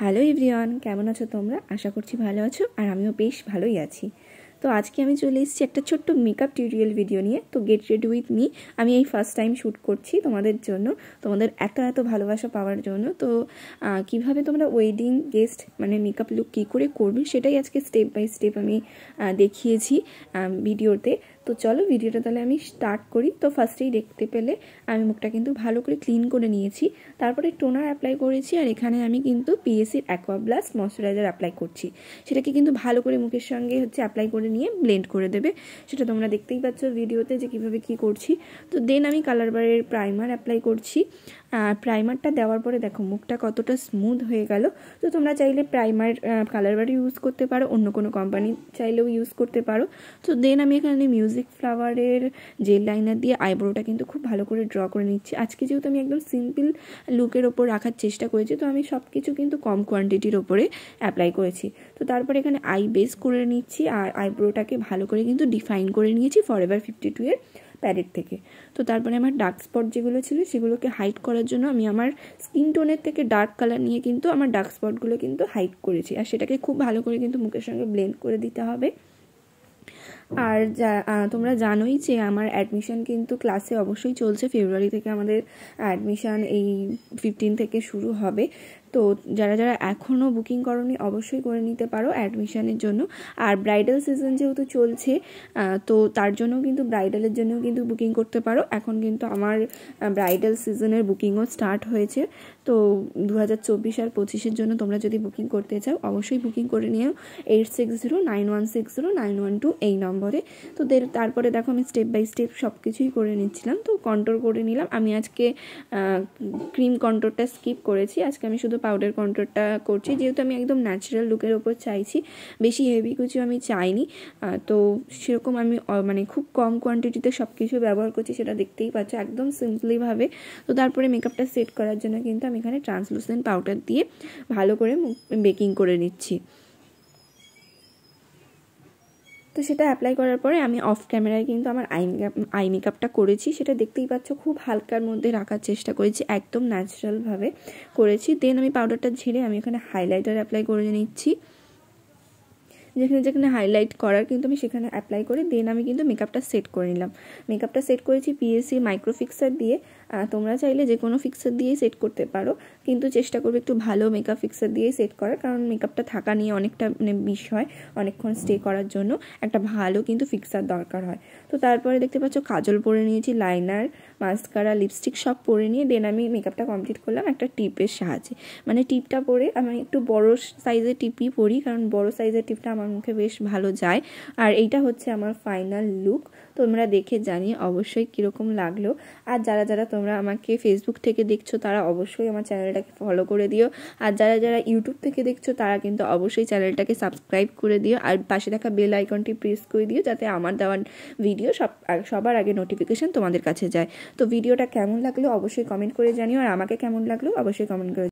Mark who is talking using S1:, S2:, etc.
S1: Hello everyone, কেমন আছো তোমরা? আশা করছি ভালো আছো, আর আমিও বেশ ভালোই আছি। তো আজকে আমি চলে এসেছি একটা ছোট্ট মেকআপ টিউটোরিয়াল ভিডিও নিয়ে। তো গেট রেডি উইথ মি আমি এই ফার্স্ট টাইম শ্যুট করছি তোমাদের জন্য, তোমাদের এত ভালোবাসা পাওয়ার জন্য। তো কিভাবে তোমরা ওয়েডিং গেস্ট মানে মেকআপ লুক কী করে করবে সেটাই আজকে স্টেপ বাই স্টেপ আমি দেখিয়েছি ভিডিওতে। তো চলো ভিডিওটা তাহলে আমি স্টার্ট করি। তো ফার্স্টেই দেখতে পেলে আমি মুখটা কিন্তু ভালো করে ক্লিন করে নিয়েছি, তারপরে টোনার অ্যাপ্লাই করেছি, আর এখানে আমি কিন্তু পিএসির অ্যাকোয়া ব্লাস্ট ময়শ্চারাইজার অ্যাপ্লাই করছি। সেটাকে কিন্তু ভালো করে মুখের সঙ্গে অ্যাপ্লাই করে নিয়ে ব্লেন্ড করে দেবে। সেটা তোমরা দেখতেই পাচ্ছ ভিডিওতে যে কীভাবে কী করছি। তো দেন আমি কালার বারের প্রাইমার অ্যাপ্লাই করছি। প্রাইমারটা দেওয়ার পরে দেখো মুখটা কতটা স্মুথ হয়ে গেল। তো তোমরা চাইলে প্রাইমার কালার বার ইউজ করতে পারো, অন্য কোনো কোম্পানি চাইলেও ইউজ করতে পারো। তো দেন আমি এখানে মিউজিক ফ্লাওয়ারের জেল লাইনার দিয়ে আইব্রোটা কিন্তু খুব ভালো করে ড্র করে নিচ্ছি। আজকে যেহেতু আমি একদম সিম্পল লুকের ওপর রাখার চেষ্টা করেছি, তো আমি সব কিছু কিন্তু কম কোয়ান্টিটির ওপরে অ্যাপ্লাই করেছি। তো তারপরে এখানে আই বেস করে নিচ্ছি, আর আইব্রোটাকে ভালো করে কিন্তু ডিফাইন করে নিয়েছি ফরএভার 52 এর প্যালেট থেকে। তো তারপরে আমার ডার্ক স্পট যেগুলো ছিল সেগুলোকে হাইড করার জন্য আমি আমার স্কিন টোনের থেকে ডার্ক কালার নিয়ে কিন্তু আমার ডার্ক স্পটগুলো কিন্তু হাইড করেছি, আর সেটাকে খুব ভালো করে কিন্তু মুখের সঙ্গে ব্লেন্ড করে দিতে হবে। আর তোমরা জানোই যে আমার অ্যাডমিশন কিন্তু ক্লাসে অবশ্যই চলছে। ফেব্রুয়ারি থেকে আমাদের অ্যাডমিশন এই 15 থেকে শুরু হবে। তো যারা যারা এখনও বুকিং করোনি অবশ্যই করে নিতে পারো অ্যাডমিশনের জন্য। আর ব্রাইডাল সিজন যেহেতু চলছে, তো তার জন্যও কিন্তু ব্রাইডালের জন্যও কিন্তু বুকিং করতে পারো। এখন কিন্তু আমার ব্রাইডাল সিজনের বুকিংও স্টার্ট হয়েছে। তো 2024 আর 25-এর জন্য তোমরা যদি বুকিং করতে চাও অবশ্যই বুকিং করে নিও 8609160912 এই নম্বরে। তো তারপরে দেখো আমি স্টেপ বাই স্টেপ সব কিছুই করে নিচ্ছিলাম। তো কন্ট্রোল করে নিলাম। আমি আজকে ক্রিম কন্ট্রোলটা স্কিপ করেছি, আজকে আমি শুধু পাউডার কন্ট্রোলটা করছি, যেহেতু আমি একদম ন্যাচারাল লুকের ওপর চাইছি, বেশি হেভি কিছু আমি চাইনি। তো সেরকম আমি মানে খুব কম কোয়ান্টিটিতে সব কিছু ব্যবহার করছি, সেটা দেখতেই পাচ্ছ একদম সিম্পলিভাবে। তো তারপরে মেকআপটা সেট করার জন্য কিন্তু আমি এখানে ট্রান্সলুসেন্ট পাউডার দিয়ে ভালো করে বেকিং করে নিচ্ছি। তো সেটা অ্যাপ্লাই করার পরে আমি অফ ক্যামেরায় কিন্তু আমার আই মেকআপটা করেছি, সেটা দেখতেই পাচ্ছ খুব হালকার মধ্যে রাখার চেষ্টা করেছি, একদম ন্যাচারালভাবে করেছি। দেন আমি পাউডারটা ঝেড়ে আমি এখানে হাইলাইটার অ্যাপ্লাই করে নিচ্ছি। যেখানে যেখানে হাইলাইট করার কিন্তু আমি সেখানে অ্যাপ্লাই করে দেন আমি কিন্তু মেকআপটা সেট করে নিলাম। মেকআপটা সেট করেছি পিএসসি মাইক্রো ফিক্সার দিয়ে। তোমরা চাইলে যে কোনো ফিক্সার দিয়েই সেট করতে পারো, কিন্তু চেষ্টা করবে একটু ভালো মেকআপ ফিক্সার দিয়েই সেট করার, কারণ মেকআপটা থাকা নিয়ে অনেকটা বিষয়, অনেকক্ষণ স্টে করার জন্য একটা ভালো কিন্তু ফিক্সার দরকার হয়। তো তারপরে দেখতে পাচ্ছ কাজল পরে নিয়েছি, লাইনার, মাস্কারা, লিপস্টিক সব পরে নিয়ে দেন আমি মেকআপটা কমপ্লিট করলাম একটা টিপের সাহায্যে। মানে টিপটা পরে আমি একটু বড় সাইজের টিপই পরি, কারণ বড় সাইজের টিপটা আমার মুখে বেশ ভালো যায়। আর এইটা হচ্ছে আমার ফাইনাল লুক। তোমরা দেখে জানিয়ে অবশ্যই কীরকম লাগলো। আর যারা যারা তোমরা আমাকে ফেসবুক থেকে দেখছো তারা অবশ্যই আমার চ্যানেলটাকে ফলো করে দিও, আর যারা যারা ইউটিউব থেকে দেখছো তারা কিন্তু অবশ্যই চ্যানেলটাকে সাবস্ক্রাইব করে দিও, আর পাশে থাকা বেল আইকনটি প্রেস করে দিও যাতে আমার দেওয়ার ভিডিও সবার আগে নোটিফিকেশান তোমাদের কাছে যায়। তো ভিডিওটা কেমন লাগলো অবশ্যই কমেন্ট করে জানিও, আর আমাকে কেমন লাগলো অবশ্যই কমেন্ট করে